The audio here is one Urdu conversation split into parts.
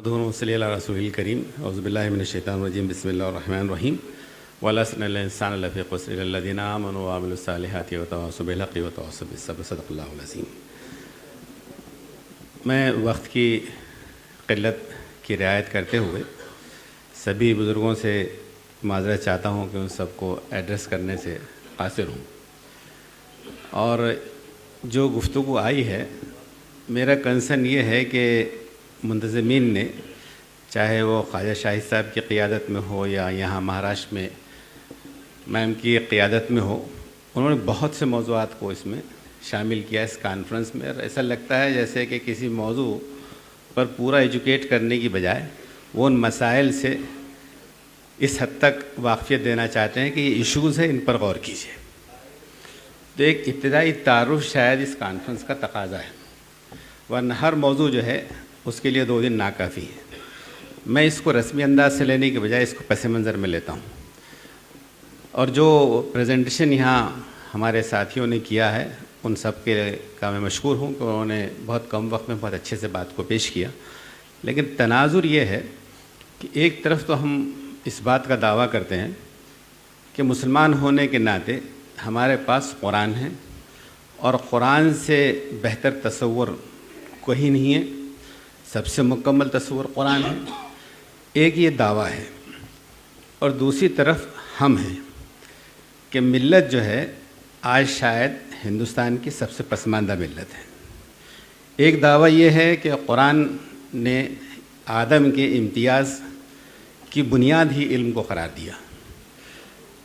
دونوں صلی اللہ رسول الکریم اعوذ باللہ من الشیطان الرجیم بسم اللہ الرحمن الرحیم والعصر ان الانسان لفی خسر الا الذین آمنوا وعملوا الصالحات وتواصوا بالحق وتواصوا بالصبر صدق اللہ العظیم۔ میں وقت کی قلت کی رعایت کرتے ہوئے سبھی بزرگوں سے معذرت چاہتا ہوں کہ ان سب کو ایڈریس کرنے سے قاصر ہوں، اور جو گفتگو آئی ہے میرا کنسرن یہ ہے کہ منتظمین نے، چاہے وہ خواجہ شاہد صاحب کی قیادت میں ہو یا یہاں مہاراشٹر میں میم کی قیادت میں ہو، انہوں نے بہت سے موضوعات کو اس میں شامل کیا اس کانفرنس میں، اور ایسا لگتا ہے جیسے کہ کسی موضوع پر پورا ایجوکیٹ کرنے کی بجائے وہ ان مسائل سے اس حد تک واقفیت دینا چاہتے ہیں کہ یہ ایشوز ہیں، ان پر غور کیجیے۔ تو ایک ابتدائی تعارف شاید اس کانفرنس کا تقاضا ہے، ورنہ ہر موضوع جو ہے اس کے لیے 2 دن ناکافی ہے۔ میں اس کو رسمی انداز سے لینے کے بجائے اس کو پس منظر میں لیتا ہوں، اور جو پریزنٹیشن یہاں ہمارے ساتھیوں نے کیا ہے ان سب کے کا میں مشکور ہوں کہ انہوں نے بہت کم وقت میں بہت اچھے سے بات کو پیش کیا۔ لیکن تناظر یہ ہے کہ ایک طرف تو ہم اس بات کا دعویٰ کرتے ہیں کہ مسلمان ہونے کے ناطے ہمارے پاس قرآن ہے، اور قرآن سے بہتر تصور کوئی نہیں ہے، سب سے مکمل تصور قرآن ہے، ایک یہ دعویٰ ہے۔ اور دوسری طرف ہم ہیں کہ ملت جو ہے آج شاید ہندوستان کی سب سے پسماندہ ملت ہے۔ ایک دعویٰ یہ ہے کہ قرآن نے آدم کے امتیاز کی بنیاد ہی علم کو قرار دیا،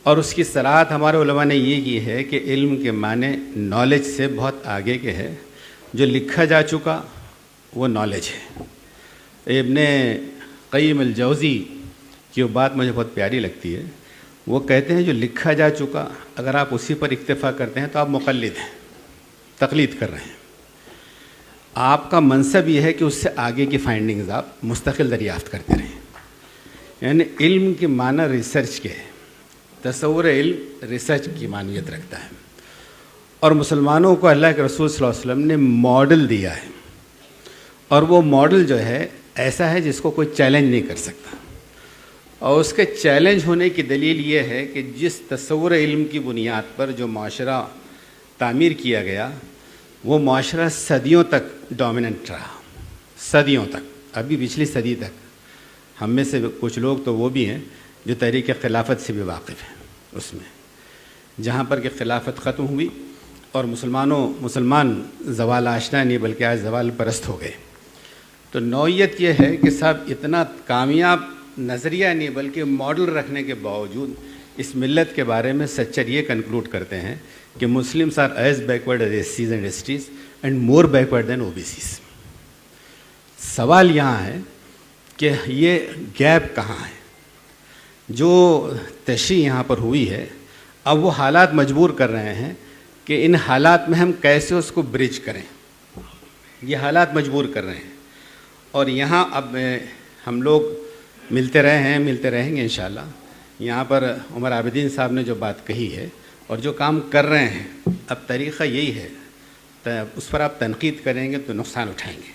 اور اس کی صراحت ہمارے علماء نے یہ کی ہے کہ علم کے معنی نالج سے بہت آگے کے ہے، جو لکھا جا چکا وہ نالج ہے۔ ابن قیم الجوزی کی وہ بات مجھے بہت پیاری لگتی ہے، وہ کہتے ہیں جو لکھا جا چکا اگر آپ اسی پر اکتفا کرتے ہیں تو آپ مقلد ہیں، تقلید کر رہے ہیں۔ آپ کا منصب یہ ہے کہ اس سے آگے کی فائنڈنگز آپ مستقل دریافت کرتے رہیں۔ یعنی علم کے معنی ریسرچ کے ہے، تصور علم ریسرچ کی معنویت رکھتا ہے، اور مسلمانوں کو اللہ کے رسول صلی اللہ علیہ وسلم نے ماڈل دیا ہے، اور وہ ماڈل جو ہے ایسا ہے جس کو کوئی چیلنج نہیں کر سکتا، اور اس کے چیلنج ہونے کی دلیل یہ ہے کہ جس تصور علم کی بنیاد پر جو معاشرہ تعمیر کیا گیا وہ معاشرہ صدیوں تک ڈومیننٹ رہا، صدیوں تک، ابھی پچھلی صدی تک۔ ہم میں سے کچھ لوگ تو وہ بھی ہیں جو تحریک خلافت سے بھی واقف ہیں، اس میں جہاں پر کہ خلافت ختم ہوئی اور مسلمان زوال آشنا نہیں بلکہ آج زوال پرست ہو گئے۔ تو نوعیت یہ ہے کہ صاحب اتنا کامیاب نظریہ نہیں بلکہ ماڈل رکھنے کے باوجود اس ملت کے بارے میں سچر یہ کنکلوڈ کرتے ہیں کہ Muslims are as backward as S Cs and S Ts and more backward than O B Cs. سوال یہاں ہے کہ یہ گیپ کہاں ہے؟ جو تشریح یہاں پر ہوئی ہے، اب وہ حالات مجبور کر رہے ہیں کہ ان حالات میں ہم کیسے اس کو برج کریں، یہ حالات مجبور کر رہے ہیں۔ اور یہاں اب ہم لوگ ملتے رہے ہیں، ملتے رہیں گے انشاءاللہ۔ یہاں پر عمر عابدین صاحب نے جو بات کہی ہے اور جو کام کر رہے ہیں، اب طریقہ یہی ہے، اس پر آپ تنقید کریں گے تو نقصان اٹھائیں گے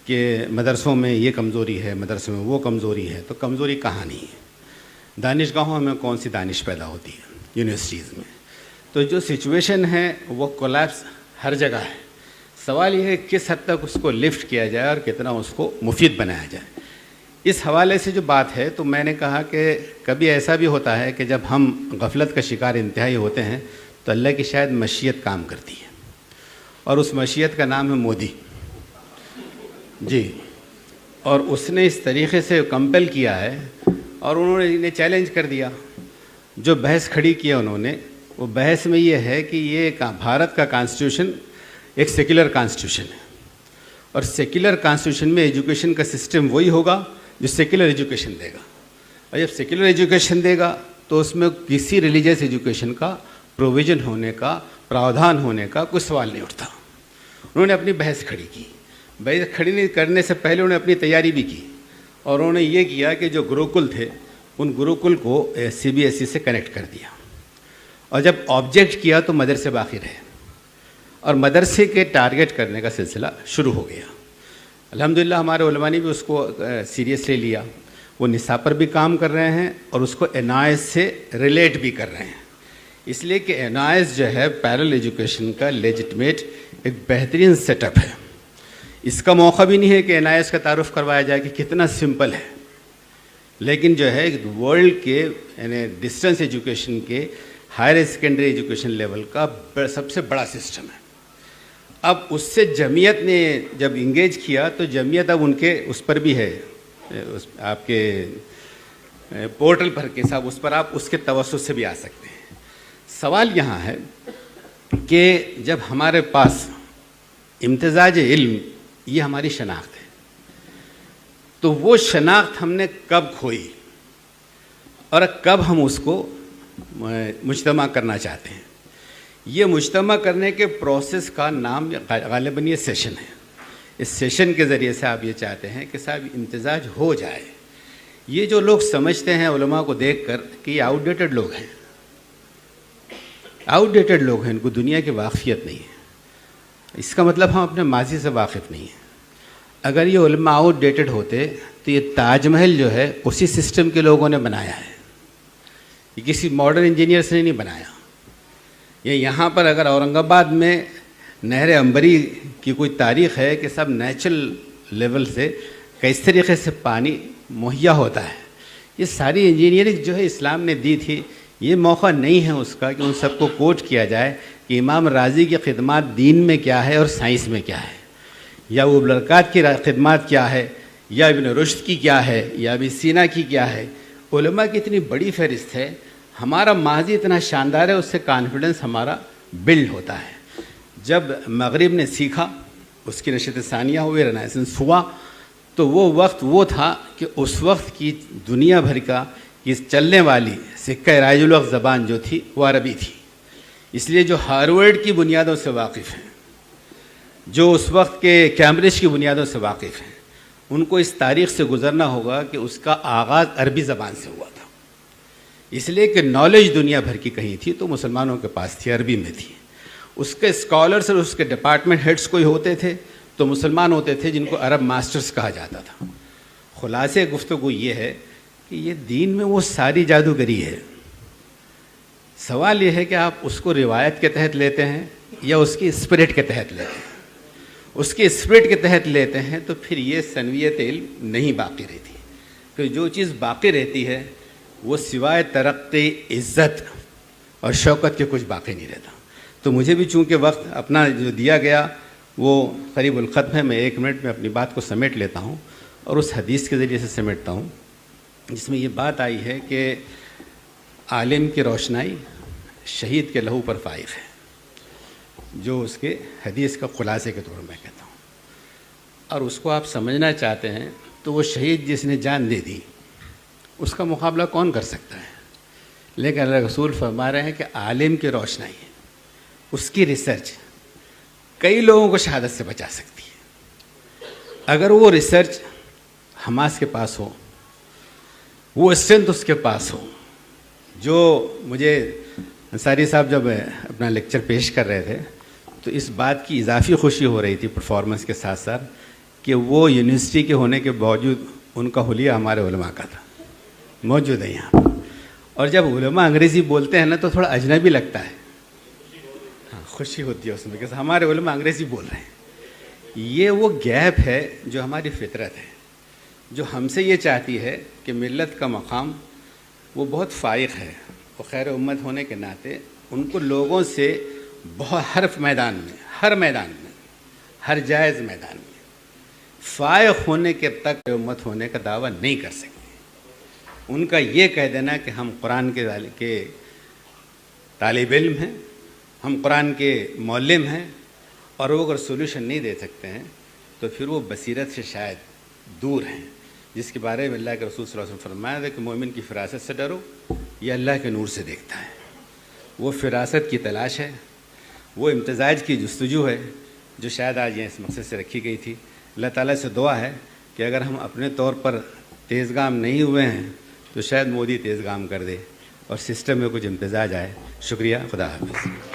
کہ مدرسوں میں یہ کمزوری ہے، مدرسوں میں وہ کمزوری ہے۔ تو کمزوری کہاں نہیں ہے؟ دانشگاہوں میں کون سی دانش پیدا ہوتی ہے؟ یونیورسٹیز میں۔ تو جو سچویشن ہے وہ کولیپس ہر جگہ ہے۔ سوال یہ ہے کس حد تک اس کو لفٹ کیا جائے اور کتنا اس کو مفید بنایا جائے۔ اس حوالے سے جو بات ہے تو میں نے کہا کہ کبھی ایسا بھی ہوتا ہے کہ جب ہم غفلت کا شکار انتہائی ہوتے ہیں تو اللہ کی شاید مشیت کام کرتی ہے، اور اس مشیت کا نام ہے مودی جی۔ اور اس نے اس طریقے سے کمپل کیا ہے، اور انہوں نے انہیں چیلنج کر دیا۔ جو بحث کھڑی کیا انہوں نے، وہ بحث میں یہ ہے کہ یہ بھارت کا کانسٹیٹیوشن ایک سیکولر کانسٹیٹیوشن ہے، اور سیکولر کانسٹیٹیوشن میں ایجوکیشن کا سسٹم وہی ہوگا جو سیکولر ایجوکیشن دے گا، اور جب سیکولر ایجوکیشن دے گا تو اس میں کسی ریلیجیس ایجوکیشن کا پروویژن ہونے کا، پراودھان ہونے کا کوئی سوال نہیں اٹھتا۔ انہوں نے اپنی بحث کھڑی کی۔ بحث کھڑی نہیں کرنے سے پہلے انہوں نے اپنی تیاری بھی کی، اور انہوں نے یہ کیا کہ جو گروکل تھے ان گروکل کو سی بی ایس ای سے کنیکٹ کر دیا، اور جب آبجیکٹ کیا تو مدرسے باقی رہے، اور مدرسے کے ٹارگٹ کرنے کا سلسلہ شروع ہو گیا۔ الحمدللہ ہمارے علماء نے بھی اس کو سیریسلی لیا، وہ نصاب پر بھی کام کر رہے ہیں اور اس کو NIS سے ریلیٹ بھی کر رہے ہیں، اس لیے کہ NIS جو ہے پیرل ایجوکیشن کا لیجٹمیٹ ایک بہترین سیٹ اپ ہے۔ اس کا موقع بھی نہیں ہے کہ NIS کا تعارف کروایا جائے کہ کتنا سمپل ہے، لیکن جو ہے ورلڈ کے یعنی ڈسٹنس ایجوکیشن کے ہائر سیکنڈری ایجوکیشن لیول کا سب سے بڑا سسٹم ہے۔ اب اس سے جمعیت نے جب انگیج کیا تو جمعیت اب ان کے اس پر بھی ہے، آپ کے پورٹل پر کے صاحب اس پر آپ اس کے توسط سے بھی آ سکتے ہیں۔ سوال یہاں ہے کہ جب ہمارے پاس امتزاج علم یہ ہماری شناخت ہے، تو وہ شناخت ہم نے کب کھوئی اور کب ہم اس کو مجتمع کرنا چاہتے ہیں؟ یہ مجتمع کرنے کے پروسیس کا نام غالباً یہ سیشن ہے۔ اس سیشن کے ذریعے سے آپ یہ چاہتے ہیں کہ صاحب امتزاج ہو جائے۔ یہ جو لوگ سمجھتے ہیں علماء کو دیکھ کر کہ یہ آؤٹ ڈیٹڈ لوگ ہیں، آؤٹ ڈیٹڈ لوگ ہیں، ان کو دنیا کی واقفیت نہیں ہے، اس کا مطلب ہم اپنے ماضی سے واقف نہیں ہیں۔ اگر یہ علماء آؤٹ ڈیٹڈ ہوتے تو یہ تاج محل جو ہے اسی سسٹم کے لوگوں نے بنایا ہے، یہ کسی ماڈرن انجینئرس نے نہیں بنایا۔ یہ یہاں پر اگر اورنگ آباد میں نہر عنبری کی کوئی تاریخ ہے کہ سب نیچرل لیول سے کس طریقے سے پانی مہیا ہوتا ہے، یہ ساری انجینئرنگ جو ہے اسلام نے دی تھی۔ یہ موقع نہیں ہے اس کا کہ ان سب کو کوٹ کیا جائے کہ امام رازی کی خدمات دین میں کیا ہے اور سائنس میں کیا ہے، یا وہ برکات کی خدمات کیا ہے، یا ابن رشد کی کیا ہے، یا ابن سینا کی کیا ہے۔ علماء کی اتنی بڑی فہرست ہے، ہمارا ماضی اتنا شاندار ہے، اس سے کانفیڈنس ہمارا بلڈ ہوتا ہے۔ جب مغرب نے سیکھا، اس کی نشست ثانیہ ہوئی، رنائسنس ہوا، تو وہ وقت وہ تھا کہ اس وقت کی دنیا بھر کا یہ چلنے والی سکہ رائج الوقت زبان جو تھی وہ عربی تھی، اس لیے جو ہارورڈ کی بنیادوں سے واقف ہیں، جو اس وقت کے کیمبرج کی بنیادوں سے واقف ہیں، ان کو اس تاریخ سے گزرنا ہوگا کہ اس کا آغاز عربی زبان سے ہوا تھا، اس لیے کہ نالج دنیا بھر کی کہیں تھی تو مسلمانوں کے پاس تھی، عربی میں تھی۔ اس کے اسکالرس اور اس کے ڈپارٹمنٹ ہیڈس کوئی ہوتے تھے تو مسلمان ہوتے تھے، جن کو عرب ماسٹرز کہا جاتا تھا۔ خلاصے گفتگو یہ ہے کہ یہ دین میں وہ ساری جادوگری ہے۔ سوال یہ ہے کہ آپ اس کو روایت کے تحت لیتے ہیں یا اس کی اسپرٹ کے تحت لیتے ہیں۔ اس کی اسپرٹ کے تحت لیتے ہیں تو پھر یہ سنویت علم نہیں باقی رہتی، پھر جو چیز باقی رہتی ہے وہ سوائے ترقی، عزت اور شوکت کے کچھ باقی نہیں رہتا۔ تو مجھے بھی چونکہ وقت اپنا جو دیا گیا وہ قریب الختم ہے، میں 1 منٹ میں اپنی بات کو سمیٹ لیتا ہوں اور اس حدیث کے ذریعے سے سمیٹتا ہوں جس میں یہ بات آئی ہے کہ عالم کی روشنائی شہید کے لہو پر فائق ہے، جو اس کے حدیث کا خلاصے کے طور میں کہتا ہوں۔ اور اس کو آپ سمجھنا چاہتے ہیں تو وہ شہید جس نے جان دے دی، اس کا مقابلہ کون کر سکتا ہے؟ لیکن اللہ رسول فرما رہے ہیں کہ عالم کی روشنائی، اس کی ریسرچ کئی لوگوں کو شہادت سے بچا سکتی ہے۔ اگر وہ ریسرچ حماس کے پاس ہو، وہ اسٹرینتھ اس کے پاس ہو، جو مجھے انصاری صاحب جب اپنا لیکچر پیش کر رہے تھے تو اس بات کی اضافی خوشی ہو رہی تھی پرفارمنس کے ساتھ ساتھ کہ وہ یونیورسٹی کے ہونے کے باوجود ان کا حلیہ ہمارے علماء کا تھا، موجود ہے یہاں۔ اور جب علماء انگریزی بولتے ہیں نا تو تھوڑا اجنبی لگتا ہے، ہاں خوشی ہوتی ہے اس میں کہ ہمارے علماء انگریزی بول رہے ہیں۔ یہ وہ گیپ ہے جو ہماری فطرت ہے، جو ہم سے یہ چاہتی ہے کہ ملت کا مقام وہ بہت فائق ہے، وہ خیر امت ہونے کے ناطے ان کو لوگوں سے بہت ہر میدان میں ہر جائز میدان میں فائق ہونے کے تک امت ہونے کا دعویٰ نہیں کر سکتے۔ ان کا یہ کہہ دینا کہ ہم قرآن کے طالب علم ہیں، ہم قرآن کے معلم ہیں، اور وہ اگر سولوشن نہیں دے سکتے ہیں تو پھر وہ بصیرت سے شاید دور ہیں، جس کے بارے میں اللہ کے رسول صلی اللہ علیہ وسلم فرمایا تھا کہ مومن کی فراست سے ڈرو، یہ اللہ کے نور سے دیکھتا ہے۔ وہ فراست کی تلاش ہے، وہ امتزاج کی جستجو ہے جو شاید آج یہ اس مقصد سے رکھی گئی تھی۔ اللہ تعالیٰ سے دعا ہے کہ اگر ہم اپنے طور پر تیز گام نہیں ہوئے ہیں تو شاید مودی تیز گام کر دے اور سسٹم میں کچھ امتزاج آئے۔ شکریہ، خدا حافظ۔